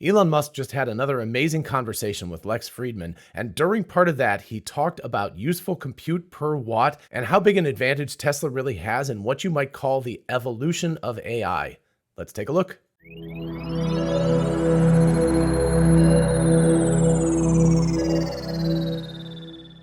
Elon Musk just had another amazing conversation with Lex Fridman, and during part of that, he talked about useful compute per watt and how big an advantage Tesla really has in what you might call the evolution of AI. Let's take a look.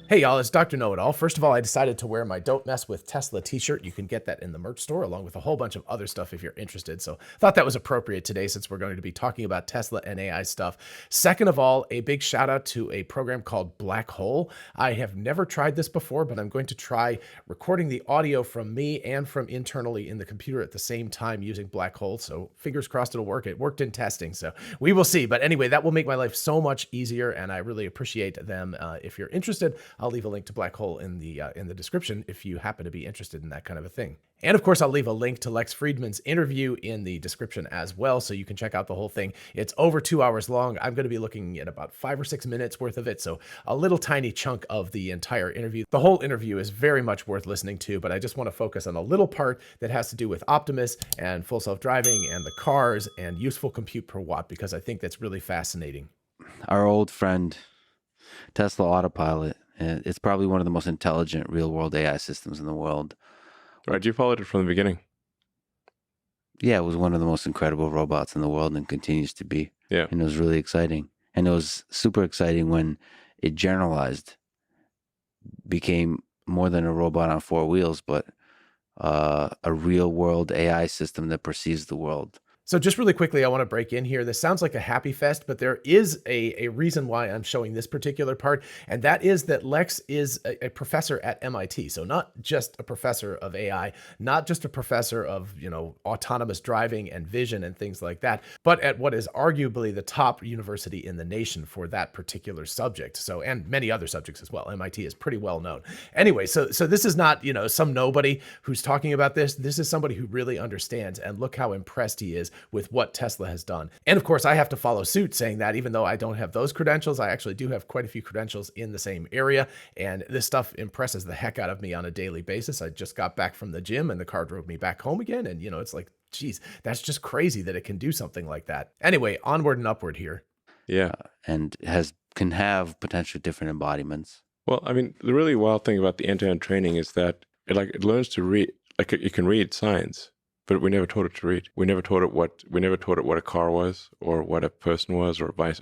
Hey y'all, it's Dr. Know-It-All. First of all, I decided to wear my Don't Mess with Tesla t-shirt. You can get that in the merch store along with a whole bunch of other stuff if you're interested. So I thought that was appropriate today since we're going to be talking about Tesla and AI stuff. Second of all, a big shout out to a program called Black Hole. I have never tried this before, but I'm going to try recording the audio from me and from internally in the computer at the same time using Black Hole. So fingers crossed it'll work. It worked in testing, so we will see. But anyway, that will make my life so much easier and I really appreciate them. If you're interested, I'll leave a link to Black Hole in the description if you happen to be interested in that kind of a thing. And of course, I'll leave a link to Lex Fridman's interview in the description as well, so you can check out the whole thing. It's over 2 hours long. I'm going to be looking at about 5 or 6 minutes worth of it, so a little tiny chunk of the entire interview. The whole interview is very much worth listening to, but I just want to focus on a little part that has to do with Optimus and full self-driving and the cars and useful compute per watt, because I think that's really fascinating. Our old friend, Tesla Autopilot, it's probably one of the most intelligent real-world AI systems in the world. Right, you followed it from the beginning. Yeah, it was one of the most incredible robots in the world and continues to be. Yeah. And it was really exciting. And it was super exciting when it generalized, became more than a robot on 4 wheels, but a real-world AI system that perceives the world. So just really quickly, I want to break in here. This sounds like a happy fest, but there is a reason why I'm showing this particular part, and that is that Lex is a professor at MIT. So not just a professor of AI, not just a professor of, autonomous driving and vision and things like that, but at what is arguably the top university in the nation for that particular subject. So, and many other subjects as well. MIT is pretty well known. Anyway, so this is not, some nobody who's talking about this. This is somebody who really understands, and look how impressed he is with what Tesla has done. And of course, I have to follow suit saying that even though I don't have those credentials, I actually do have quite a few credentials in the same area. And this stuff impresses the heck out of me on a daily basis. I just got back from the gym and the car drove me back home again. And, it's like, geez, that's just crazy that it can do something like that. Anyway, onward and upward here. Yeah. And can have potentially different embodiments. Well, I mean, the really wild thing about the end-to-end training is that it learns to read, it can read signs. But we never taught it to read. We never taught it what a car was, or what a person was, or a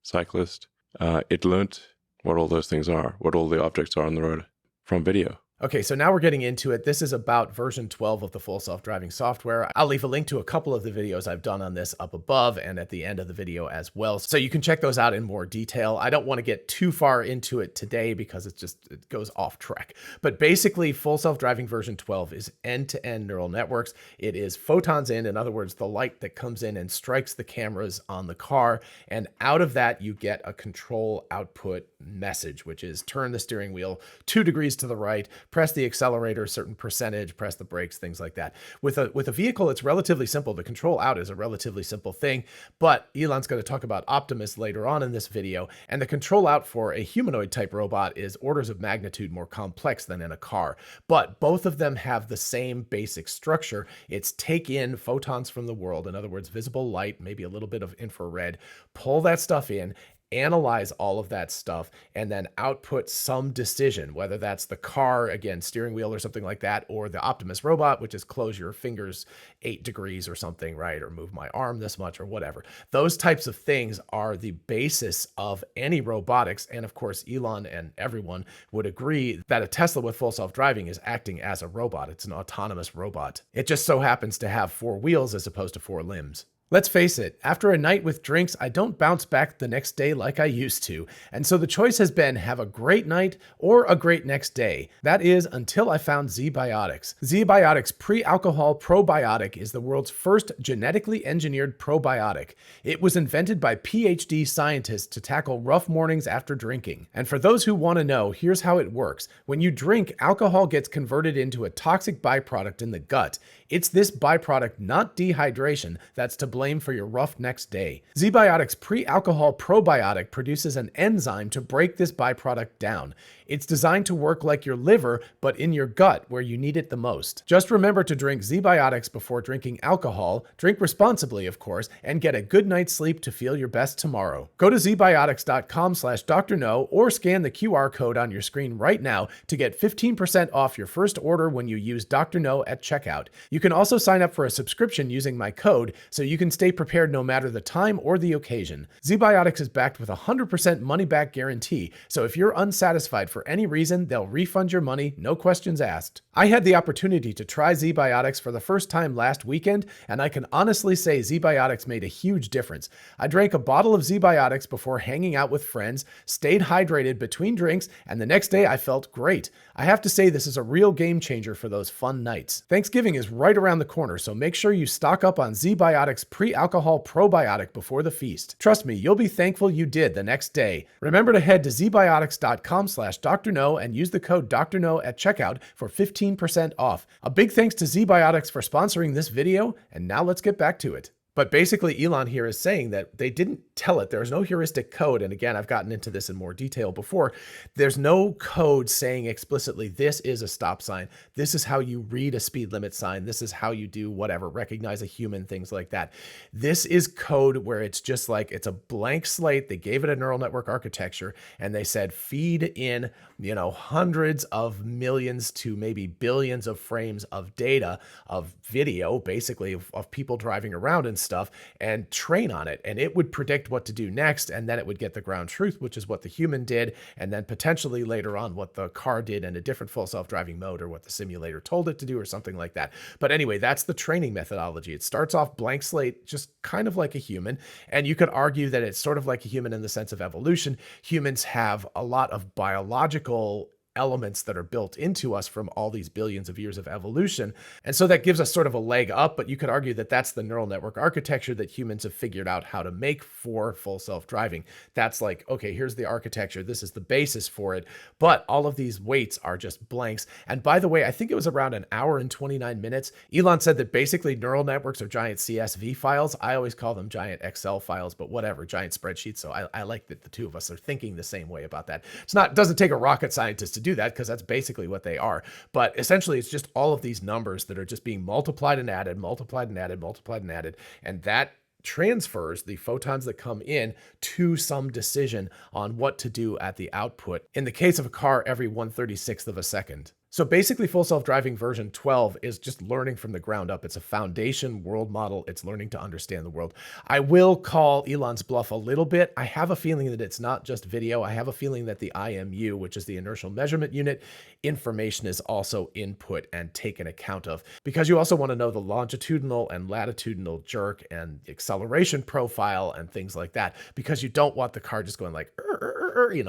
cyclist. It learned what all those things are, what all the objects are on the road from video. Okay, so now we're getting into it. This is about version 12 of the full self-driving software. I'll leave a link to a couple of the videos I've done on this up above and at the end of the video as well. So you can check those out in more detail. I don't want to get too far into it today because it goes off track. But basically, full self-driving version 12 is end-to-end neural networks. It is photons in other words, the light that comes in and strikes the cameras on the car. And out of that, you get a control output message, which is turn the steering wheel 2 degrees to the right, press the accelerator a certain percentage, press the brakes, things like that. With a vehicle, it's relatively simple. The control out is a relatively simple thing, but Elon's going to talk about Optimus later on in this video, and the control out for a humanoid type robot is orders of magnitude more complex than in a car. But both of them have the same basic structure. It's take in photons from the world, in other words, visible light, maybe a little bit of infrared, pull that stuff in, analyze all of that stuff, and then output some decision, whether that's the car, again, steering wheel or something like that, or the Optimus robot, which is close your fingers 8 degrees or something, right? Or move my arm this much or whatever. Those types of things are the basis of any robotics. And of course, Elon and everyone would agree that a Tesla with full self-driving is acting as a robot. It's an autonomous robot. It just so happens to have 4 wheels as opposed to 4 limbs. Let's face it, after a night with drinks, I don't bounce back the next day like I used to. And so the choice has been have a great night or a great next day. That is until I found ZBiotics. ZBiotics pre-alcohol probiotic is the world's first genetically engineered probiotic. It was invented by PhD scientists to tackle rough mornings after drinking. And for those who want to know, here's how it works. When you drink, alcohol gets converted into a toxic byproduct in the gut. It's this byproduct, not dehydration, that's to blame blame for your rough next day. ZBiotics pre-alcohol probiotic produces an enzyme to break this byproduct down. It's designed to work like your liver, but in your gut where you need it the most. Just remember to drink ZBiotics before drinking alcohol, drink responsibly of course, and get a good night's sleep to feel your best tomorrow. Go to zbiotics.com/drno or scan the QR code on your screen right now to get 15% off your first order when you use Dr. No at checkout. You can also sign up for a subscription using my code so you can stay prepared no matter the time or the occasion. ZBiotics is backed with a 100% money-back guarantee, so if you're unsatisfied for any reason, they'll refund your money, no questions asked. I had the opportunity to try ZBiotics for the first time last weekend, and I can honestly say ZBiotics made a huge difference. I drank a bottle of ZBiotics before hanging out with friends, stayed hydrated between drinks, and the next day I felt great. I have to say this is a real game changer for those fun nights. Thanksgiving is right around the corner, so make sure you stock up on ZBiotics pre-alcohol probiotic before the feast. Trust me, you'll be thankful you did the next day. Remember to head to zbiotics.com/Dr. No and use the code Dr. No at checkout for 15% off. A big thanks to ZBiotics for sponsoring this video, and now let's get back to it. But basically, Elon here is saying that they didn't tell it. There's no heuristic code. And again, I've gotten into this in more detail before. There's no code saying explicitly, this is a stop sign. This is how you read a speed limit sign. This is how you do whatever, recognize a human, things like that. This is code where it's just like, it's a blank slate. They gave it a neural network architecture and they said, feed in, hundreds of millions to maybe billions of frames of data, of video, basically of people driving around and stuff, and train on it, and it would predict what to do next, and then it would get the ground truth, which is what the human did, and then potentially later on what the car did in a different full self-driving mode, or what the simulator told it to do, or something like that. But anyway, that's the training methodology. It starts off blank slate, just kind of like a human, and you could argue that it's sort of like a human in the sense of evolution. Humans have a lot of biological elements that are built into us from all these billions of years of evolution. And so that gives us sort of a leg up, but you could argue that that's the neural network architecture that humans have figured out how to make for full self-driving. That's like, okay, here's the architecture. This is the basis for it. But all of these weights are just blanks. And by the way, I think it was around an hour and 29 minutes. Elon said that basically neural networks are giant CSV files. I always call them giant Excel files, but whatever, giant spreadsheets. So I like that the two of us are thinking the same way about that. It doesn't take a rocket scientist to do that, because that's basically what they are. But essentially, it's just all of these numbers that are just being multiplied and added, multiplied and added, multiplied and added. And that transfers the photons that come in to some decision on what to do at the output. In the case of a car, every 1/36th of a second. So basically, Full Self-Driving version 12 is just learning from the ground up. It's a foundation world model. It's learning to understand the world. I will call Elon's bluff a little bit. I have a feeling that it's not just video. I have a feeling that the IMU, which is the inertial measurement unit, information is also input and taken account of, because you also want to know the longitudinal and latitudinal jerk and acceleration profile and things like that, because you don't want the car just going like,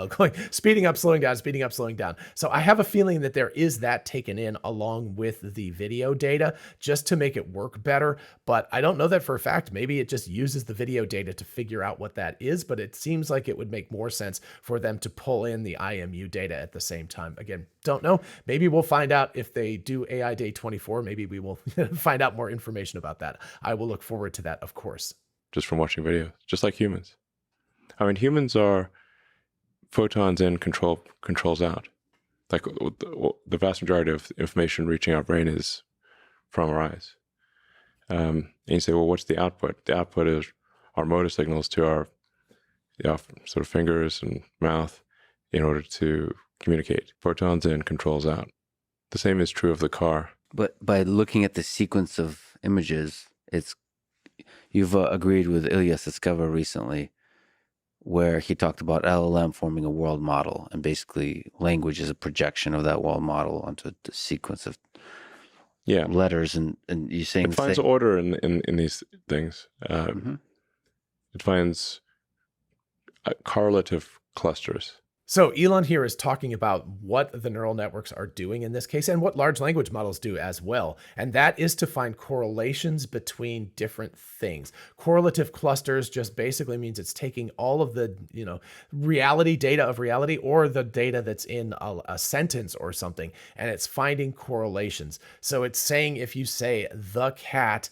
going speeding up, slowing down, speeding up, slowing down. So I have a feeling that there is that taken in along with the video data just to make it work better. But I don't know that for a fact. Maybe it just uses the video data to figure out what that is, but it seems like it would make more sense for them to pull in the IMU data at the same time. Again, don't know. Maybe we'll find out if they do AI Day 24. Maybe we will find out more information about that. I will look forward to that, of course. Just from watching videos, just like humans. I mean, humans are photons in, controls out. Like the vast majority of information reaching our brain is from our eyes. And you say, well, what's the output? The output is our motor signals to our sort of fingers and mouth in order to communicate. Photons in, controls out. The same is true of the car. But by looking at the sequence of images, you've agreed with Ilyas Iskeva recently, where he talked about LLM forming a world model, and basically language is a projection of that world model onto the sequence of letters. And you're saying it finds order in these things. It finds correlative clusters. So Elon here is talking about what the neural networks are doing in this case, and what large language models do as well. And that is to find correlations between different things. Correlative clusters just basically means it's taking all of the, reality data of reality, or the data that's in a sentence or something, and it's finding correlations. So it's saying, if you say the cat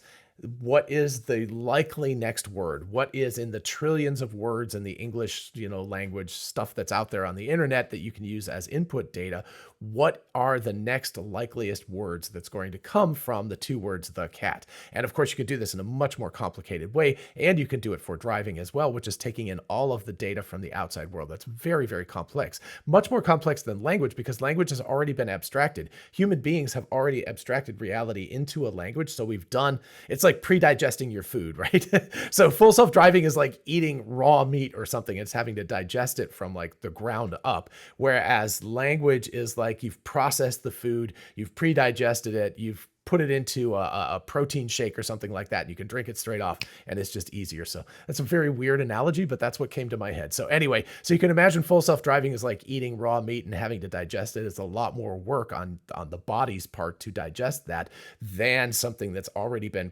what is the likely next word? What is in the trillions of words in the English, language stuff that's out there on the internet that you can use as input data? What are the next likeliest words that's going to come from the two words, the cat? And of course, you could do this in a much more complicated way, and you can do it for driving as well, which is taking in all of the data from the outside world. That's very, very complex, much more complex than language, because language has already been abstracted. Human beings have already abstracted reality into a language. So it's like pre-digesting your food, right? So full self-driving is like eating raw meat or something. It's having to digest it from like the ground up. Whereas language is like you've processed the food, you've pre-digested it, you've put it into a protein shake or something like that. And you can drink it straight off and it's just easier. So that's a very weird analogy, but that's what came to my head. So anyway, so you can imagine full self-driving is like eating raw meat and having to digest it. It's a lot more work on the body's part to digest that than something that's already been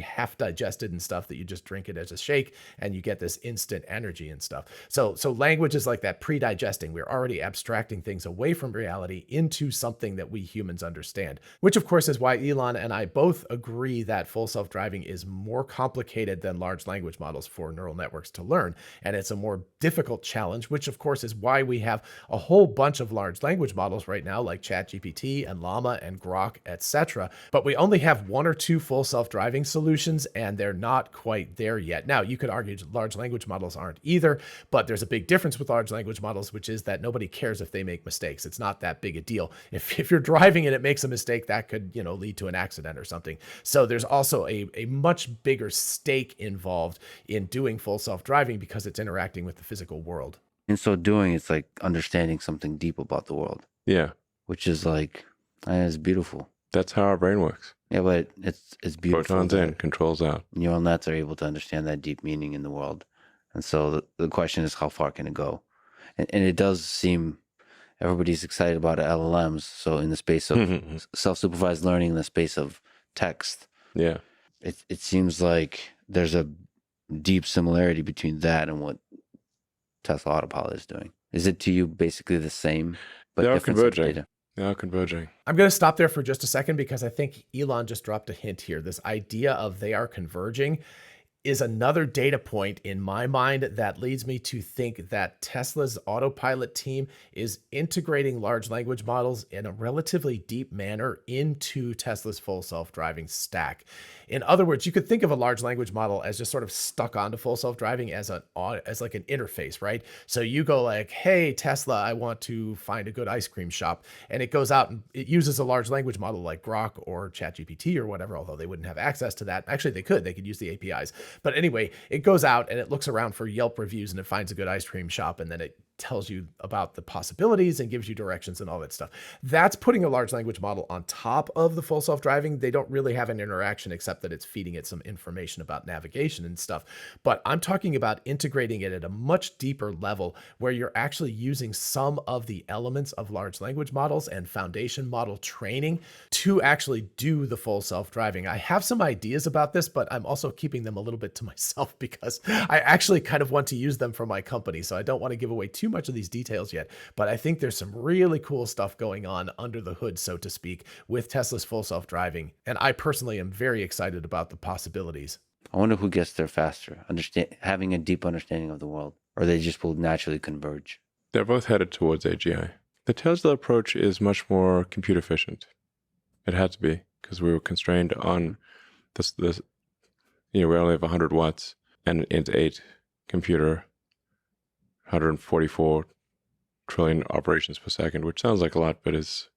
half digested and stuff that you just drink it as a shake and you get this instant energy and stuff. So language is like that pre-digesting. We're already abstracting things away from reality into something that we humans understand, which of course is why Elon and I both agree that full self-driving is more complicated than large language models for neural networks to learn. And it's a more difficult challenge, which of course is why we have a whole bunch of large language models right now, like ChatGPT and Llama and Grok, etc. But we only have one or two full self-driving solutions, and they're not quite there yet. Now, you could argue large language models aren't either, but there's a big difference with large language models, which is that nobody cares if they make mistakes. It's not that big a deal. If you're driving and it makes a mistake, that could, lead to an accident or something. So there's also a much bigger stake involved in doing full self-driving because it's interacting with the physical world. In so doing, it's like understanding something deep about the world. Yeah. Which is like, it's beautiful. That's how our brain works. Yeah, but it's beautiful. Protons in, controls out. Neural nets are able to understand that deep meaning in the world. And so the question is, how far can it go? And it does seem everybody's excited about LLMs. So in the space of self-supervised learning, in the space of text, yeah, it seems like there's a deep similarity between that and what Tesla Autopilot is doing. Is it to you basically the same, but they are different sets of converging? data? They are converging. I'm going to stop there for just a second because I think Elon just dropped a hint here. This idea of they are converging is another data point in my mind that leads me to think that Tesla's Autopilot team is integrating large language models in a relatively deep manner into Tesla's full self-driving stack. In other words, you could think of a large language model as just sort of stuck onto full self-driving as like an interface, right? So you go like, hey, Tesla, I want to find a good ice cream shop. And it goes out and it uses a large language model like Grok or ChatGPT or whatever, although they wouldn't have access to that. Actually, they could use the APIs. But anyway, it goes out and it looks around for Yelp reviews and it finds a good ice cream shop, and then it tells you about the possibilities and gives you directions and all that stuff. That's putting a large language model on top of the full self-driving. They don't really have an interaction except that it's feeding it some information about navigation and stuff. But I'm talking about integrating it at a much deeper level where you're actually using some of the elements of large language models and foundation model training to actually do the full self-driving. I have some ideas about this, but I'm also keeping them a little bit to myself because I actually kind of want to use them for my company. So I don't want to give away too much of these details yet, but I think there's some really cool stuff going on under the hood, so to speak, with Tesla's full self-driving. And I personally am very excited about the possibilities. I wonder who gets there faster, having a deep understanding of the world, or they just will naturally converge. They're both headed towards AGI. The Tesla approach is much more compute efficient. It had to be, because we were constrained on this, we only have 100 watts and an int8 computer, 144 trillion operations per second, which sounds like a lot, but is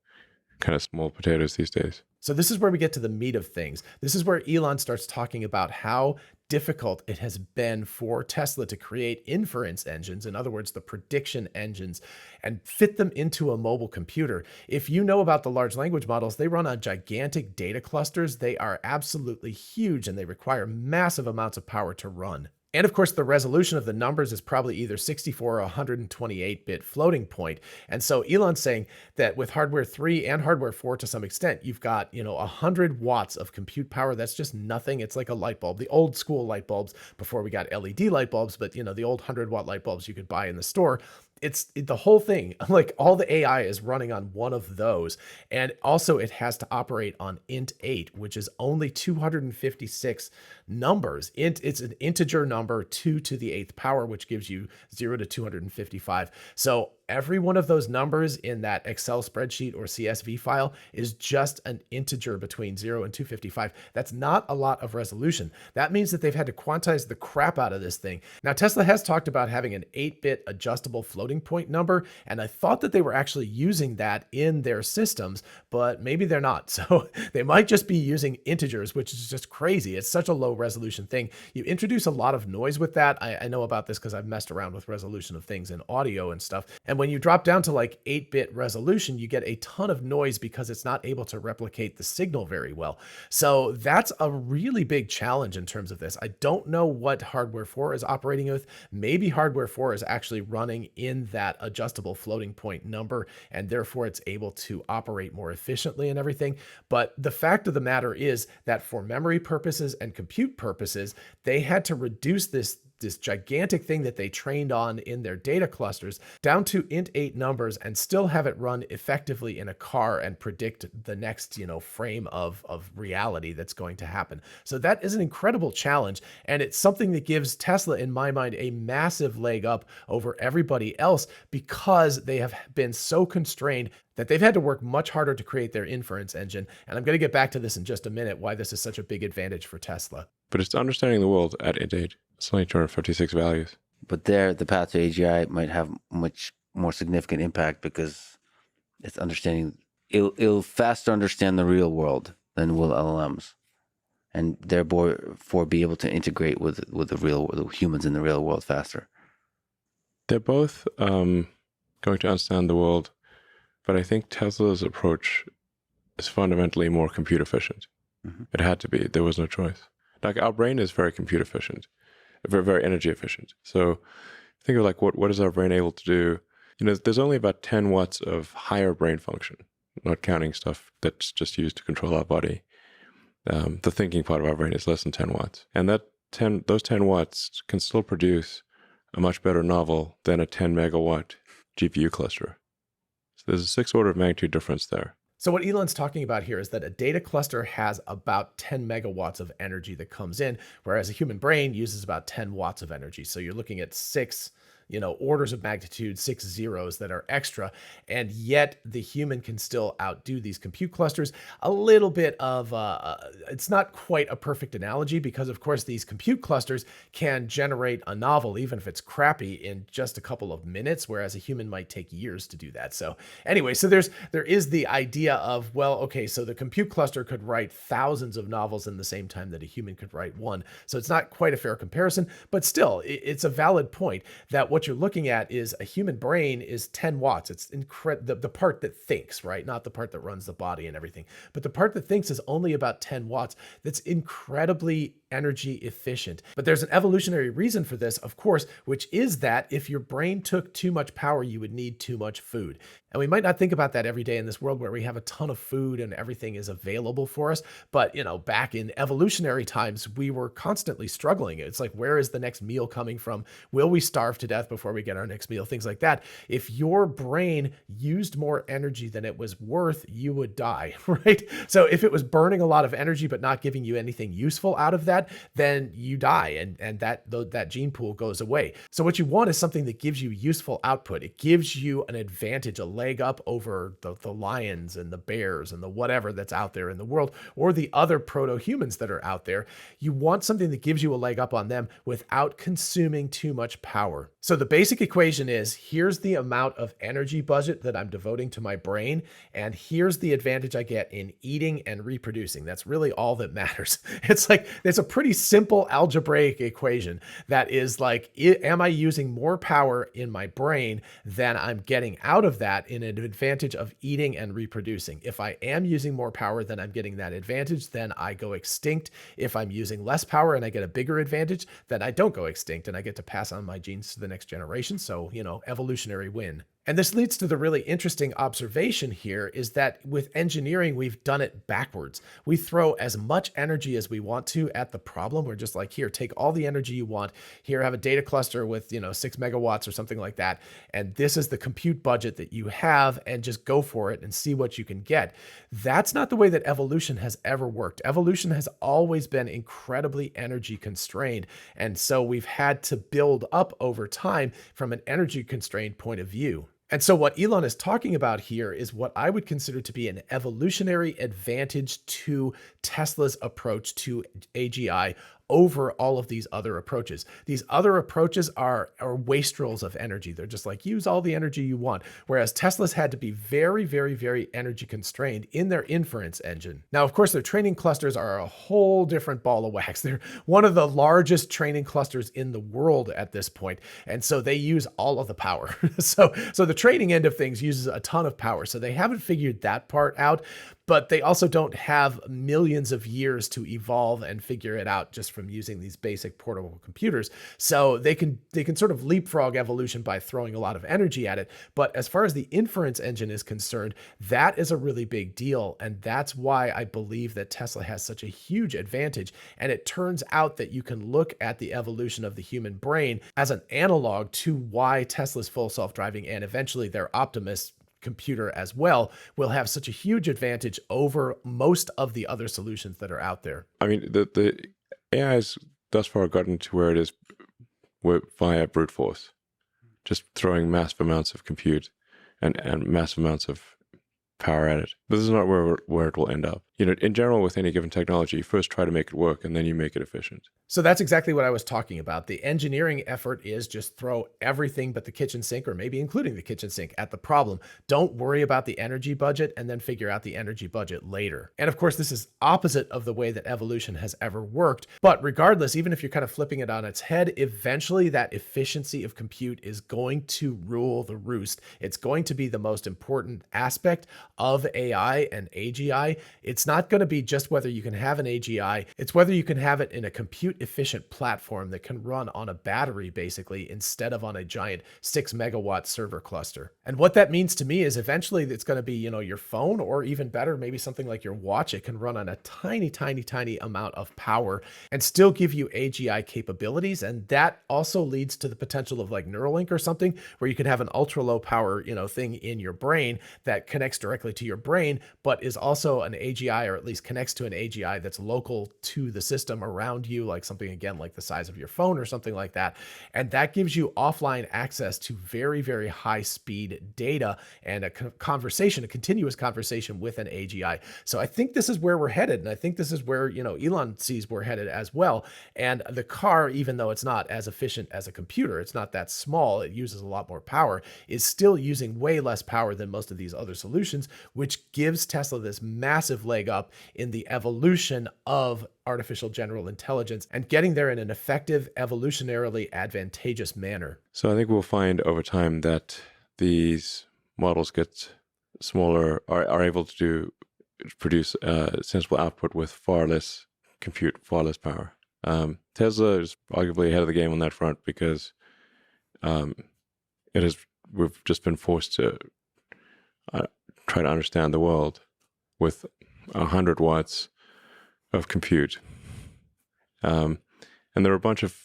kind of small potatoes these days. So this is where we get to the meat of things. This is where Elon starts talking about how difficult it has been for Tesla to create inference engines, in other words, the prediction engines, and fit them into a mobile computer. If you know about the large language models, they run on gigantic data clusters. They are absolutely huge and they require massive amounts of power to run. And of course, the resolution of the numbers is probably either 64 or 128-bit floating point. And so Elon's saying that with hardware 3 and hardware 4 to some extent, you've got, 100 watts of compute power. That's just nothing. It's like a light bulb. The old school light bulbs before we got LED light bulbs, but the old 100-watt light bulbs you could buy in the store. the whole thing, like all the AI is running on one of those. And also it has to operate on int 8, which is only 256 numbers. It's an integer number, 2 to the 8th power, which gives you 0 to 255. So every one of those numbers in that Excel spreadsheet or CSV file is just an integer between 0 and 255. That's not a lot of resolution. That means that they've had to quantize the crap out of this thing. Now, Tesla has talked about having an 8-bit adjustable floating point number, and I thought that they were actually using that in their systems, but maybe they're not. So they might just be using integers, which is just crazy. It's such a low resolution thing. You introduce a lot of noise with that. I know about this because I've messed around with resolution of things in audio and stuff. And when you drop down to like 8-bit resolution, you get a ton of noise because it's not able to replicate the signal very well. So that's a really big challenge in terms of this. I don't know what hardware 4 is operating with. Maybe hardware 4 is actually running in that adjustable floating point number, and therefore it's able to operate more efficiently and everything. But the fact of the matter is that for memory purposes and compute purposes, they had to reduce this gigantic thing that they trained on in their data clusters down to int 8 numbers and still have it run effectively in a car and predict the next, frame of reality that's going to happen. So that is an incredible challenge. And it's something that gives Tesla, in my mind, a massive leg up over everybody else because they have been so constrained that they've had to work much harder to create their inference engine. And I'm going to get back to this in just a minute, why this is such a big advantage for Tesla. But it's understanding the world at int 8. It's only 256 values. But there, the path to AGI might have much more significant impact because it's understanding. It'll faster understand the real world than will LLMs, and therefore be able to integrate with the humans in the real world faster. They're both going to understand the world, but I think Tesla's approach is fundamentally more compute efficient. Mm-hmm. It had to be. There was no choice. Like our brain is very compute efficient. Very, very energy efficient. So think of like what is our brain able to do? There's only about 10 watts of higher brain function, not counting stuff that's just used to control our body. The thinking part of our brain is less than 10 watts. And those 10 watts can still produce a much better novel than a 10 megawatt GPU cluster. So there's a 6 order of magnitude difference there. So what Elon's talking about here is that a data cluster has about 10 megawatts of energy that comes in, whereas a human brain uses about 10 watts of energy. So you're looking at 6 orders of magnitude, 6 zeros that are extra, and yet the human can still outdo these compute clusters. A little bit of, it's not quite a perfect analogy because of course these compute clusters can generate a novel, even if it's crappy, in just a couple of minutes, whereas a human might take years to do that. So anyway, so there is the idea of, well, okay, so the compute cluster could write thousands of novels in the same time that a human could write one. So it's not quite a fair comparison, but still, it's a valid point that what you're looking at is a human brain is 10 watts. It's the part that thinks, right? Not the part that runs the body and everything, but the part that thinks is only about 10 watts. That's incredibly energy efficient. But there's an evolutionary reason for this, of course, which is that if your brain took too much power, you would need too much food. And we might not think about that every day in this world where we have a ton of food and everything is available for us. But, back in evolutionary times, we were constantly struggling. It's like, where is the next meal coming from? Will we starve to death before we get our next meal? Things like that. If your brain used more energy than it was worth, you would die, right? So if it was burning a lot of energy, but not giving you anything useful out of that, then you die and that gene pool goes away. So what you want is something that gives you useful output. It gives you an advantage, a leg up over the lions and the bears and the whatever that's out there in the world, or the other proto-humans that are out there. You want something that gives you a leg up on them without consuming too much power. So the basic equation is, here's the amount of energy budget that I'm devoting to my brain, and here's the advantage I get in eating and reproducing. That's really all that matters. It's a pretty simple algebraic equation that is like, am I using more power in my brain than I'm getting out of that in an advantage of eating and reproducing? If I am using more power than I'm getting that advantage, then I go extinct. If I'm using less power and I get a bigger advantage, then I don't go extinct and I get to pass on my genes to the next generation. So, evolutionary win. And this leads to the really interesting observation here is that with engineering, we've done it backwards. We throw as much energy as we want to at the problem. We're just like, here, take all the energy you want. Here, have a data cluster with, 6 megawatts or something like that. And this is the compute budget that you have, and just go for it and see what you can get. That's not the way that evolution has ever worked. Evolution has always been incredibly energy constrained. And so we've had to build up over time from an energy constrained point of view. And so what Elon is talking about here is what I would consider to be an evolutionary advantage to Tesla's approach to AGI over all of these other approaches. These other approaches are wastrels of energy. They're just like, use all the energy you want. Whereas Tesla's had to be very, very, very energy constrained in their inference engine. Now, of course, their training clusters are a whole different ball of wax. They're one of the largest training clusters in the world at this point. And so they use all of the power. So the training end of things uses a ton of power. So they haven't figured that part out. But they also don't have millions of years to evolve and figure it out just from using these basic portable computers. So they can sort of leapfrog evolution by throwing a lot of energy at it. But as far as the inference engine is concerned, that is a really big deal. And that's why I believe that Tesla has such a huge advantage. And it turns out that you can look at the evolution of the human brain as an analog to why Tesla's full self-driving and eventually their Optimus computer as well will have such a huge advantage over most of the other solutions that are out there. I mean, the AI has thus far gotten to where it is via brute force, just throwing massive amounts of compute and massive amounts of power at it. But this is not where it will end up. In general, with any given technology, you first try to make it work and then you make it efficient. So that's exactly what I was talking about. The engineering effort is just throw everything but the kitchen sink, or maybe including the kitchen sink, at the problem. Don't worry about the energy budget and then figure out the energy budget later. And of course, this is opposite of the way that evolution has ever worked. But regardless, even if you're kind of flipping it on its head, eventually that efficiency of compute is going to rule the roost. It's going to be the most important aspect of AI and AGI. It's not going to be just whether you can have an AGI, it's whether you can have it in a compute efficient platform that can run on a battery basically instead of on a giant 6 megawatt server cluster. And what that means to me is eventually it's going to be, your phone, or even better, maybe something like your watch. It can run on a tiny, tiny, tiny amount of power and still give you AGI capabilities. And that also leads to the potential of like Neuralink or something, where you can have an ultra low power, thing in your brain that connects directly to your brain, but is also an AGI, or at least connects to an AGI that's local to the system around you, like something again like the size of your phone or something like that. And that gives you offline access to very, very high speed data and a continuous conversation with an AGI. So I think this is where we're headed. And I think this is where, Elon sees we're headed as well. And the car, even though it's not as efficient as a computer, it's not that small, it uses a lot more power, is still using way less power than most of these other solutions, which gives Tesla this massive leg up in the evolution of artificial general intelligence and getting there in an effective, evolutionarily advantageous manner. So I think we'll find over time that these models get smaller, are able to produce sensible output with far less compute, far less power. Tesla is arguably ahead of the game on that front because we've just been forced to try to understand the world with 100 watts of compute. And there are a bunch of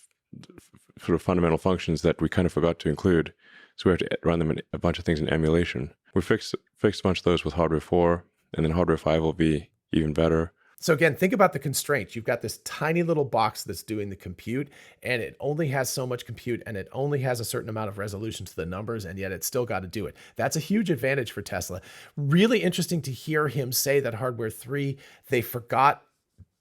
sort of fundamental functions that we kind of forgot to include. So we have to run them in a bunch of things in emulation. We fixed a bunch of those with hardware 4, and then hardware 5 will be even better. So again, think about the constraints. You've got this tiny little box that's doing the compute, and it only has so much compute, and it only has a certain amount of resolution to the numbers, and yet it's still got to do it. That's a huge advantage for Tesla. Really interesting to hear him say that hardware 3, they forgot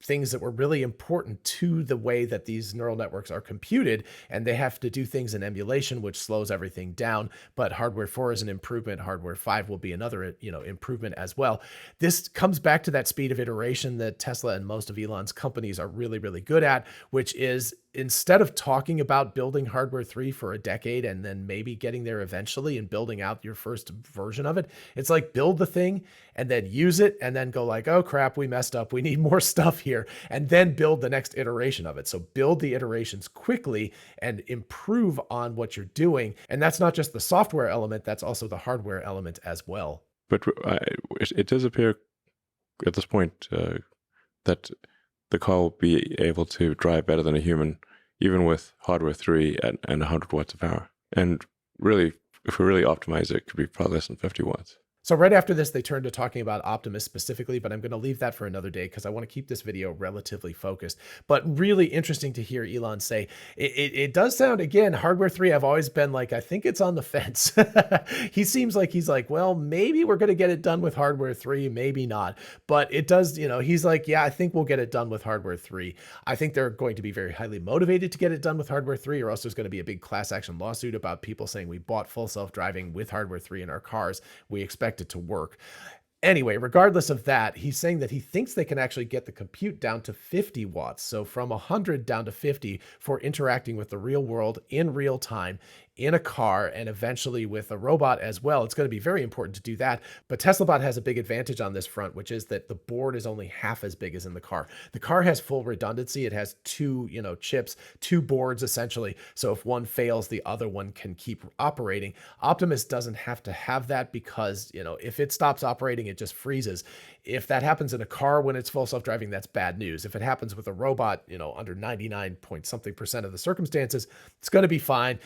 things that were really important to the way that these neural networks are computed, and they have to do things in emulation, which slows everything down. But hardware 4 is an improvement. Hardware 5 will be another, improvement as well. This comes back to that speed of iteration that Tesla and most of Elon's companies are really, really good at, which is instead of talking about building hardware 3 for a decade and then maybe getting there eventually and building out your first version of it, it's like build the thing and then use it and then go like, oh crap, we messed up. We need more stuff here, and then build the next iteration of it. So build the iterations quickly and improve on what you're doing. And that's not just the software element, that's also the hardware element as well. But it does appear at this point that the car will be able to drive better than a human, even with hardware 3 and 100 watts of power. And really, if we really optimize it, it could be probably less than 50 watts. So right after this, they turned to talking about Optimus specifically, but I'm going to leave that for another day because I want to keep this video relatively focused. But really interesting to hear Elon say, it does sound, again, hardware 3, I've always been like, I think it's on the fence. He seems like he's like, well, maybe we're going to get it done with hardware 3, maybe not. But it does, you know, he's like, yeah, I think we'll get it done with hardware 3. I think they're going to be very highly motivated to get it done with hardware 3, or else there's going to be a big class action lawsuit about people saying we bought full self-driving with hardware 3 in our cars. We expect it to work. Anyway, regardless of that, he's saying that he thinks they can actually get the compute down to 50 watts. So from 100 down to 50 for interacting with the real world in real time in a car, and eventually with a robot as well. It's going to be very important to do that. But TeslaBot has a big advantage on this front, which is that the board is only half as big as in the car. The car has full redundancy. It has two, chips, two boards essentially. So if one fails, the other one can keep operating. Optimus doesn't have to have that because, if it stops operating, it just freezes. If that happens in a car when it's full self-driving, that's bad news. If it happens with a robot, under 99% of the circumstances, it's going to be fine.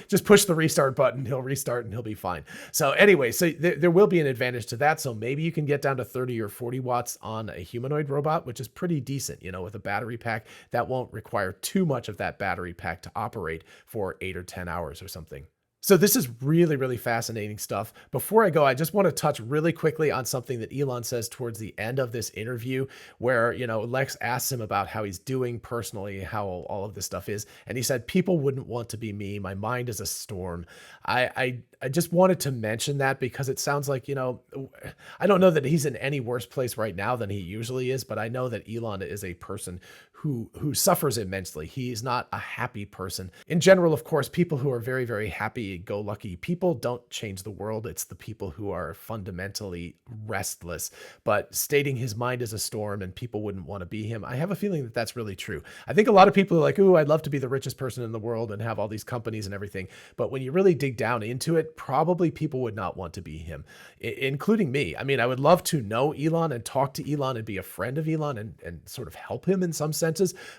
Just push the restart button, he'll restart and he'll be fine. So anyway, so there will be an advantage to that. So maybe you can get down to 30 or 40 watts on a humanoid robot, which is pretty decent, with a battery pack that won't require too much of that battery pack to operate for 8 or 10 hours or something. So this is really, really fascinating stuff. Before I go, I just want to touch really quickly on something that Elon says towards the end of this interview where, Lex asks him about how he's doing personally, how all of this stuff is. And he said, people wouldn't want to be me. My mind is a storm. I just wanted to mention that because it sounds like, I don't know that he's in any worse place right now than he usually is, but I know that Elon is a person who suffers immensely. He's not a happy person. In general, of course, people who are very, very happy-go-lucky people don't change the world. It's the people who are fundamentally restless. But stating his mind is a storm and people wouldn't want to be him, I have a feeling that that's really true. I think a lot of people are like, ooh, I'd love to be the richest person in the world and have all these companies and everything. But when you really dig down into it, probably people would not want to be him, including me. I mean, I would love to know Elon and talk to Elon and be a friend of Elon and sort of help him in some senses,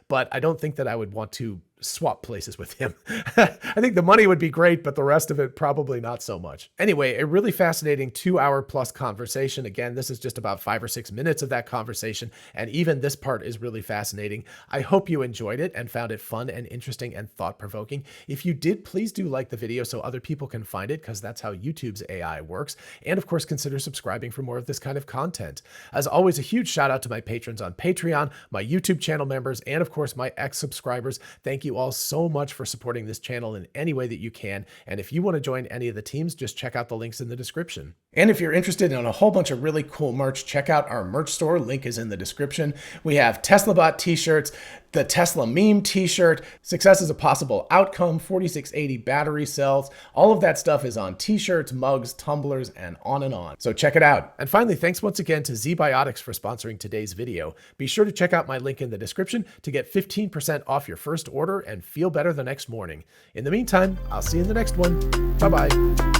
but I don't think that I would want to swap places with him. I think the money would be great, but the rest of it probably not so much. Anyway, a really fascinating 2-hour plus conversation. Again, this is just about 5 or 6 minutes of that conversation, and even this part is really fascinating. I hope you enjoyed it and found it fun and interesting and thought-provoking. If you did, please do like the video so other people can find it, because that's how YouTube's AI works. And of course, consider subscribing for more of this kind of content. As always, a huge shout out to my patrons on Patreon, my YouTube channel members, and of course, my ex-subscribers. Thank you all so much for supporting this channel in any way that you can. And if you want to join any of the teams, just check out the links in the description. And if you're interested in a whole bunch of really cool merch, check out our merch store. Link is in the description. We have Teslabot t-shirts, the Tesla meme t-shirt, Success is a Possible Outcome, 4680 battery cells. All of that stuff is on t-shirts, mugs, tumblers, and on. So check it out. And finally, thanks once again to ZBiotics for sponsoring today's video. Be sure to check out my link in the description to get 15% off your first order and feel better the next morning. In the meantime, I'll see you in the next one. Bye-bye.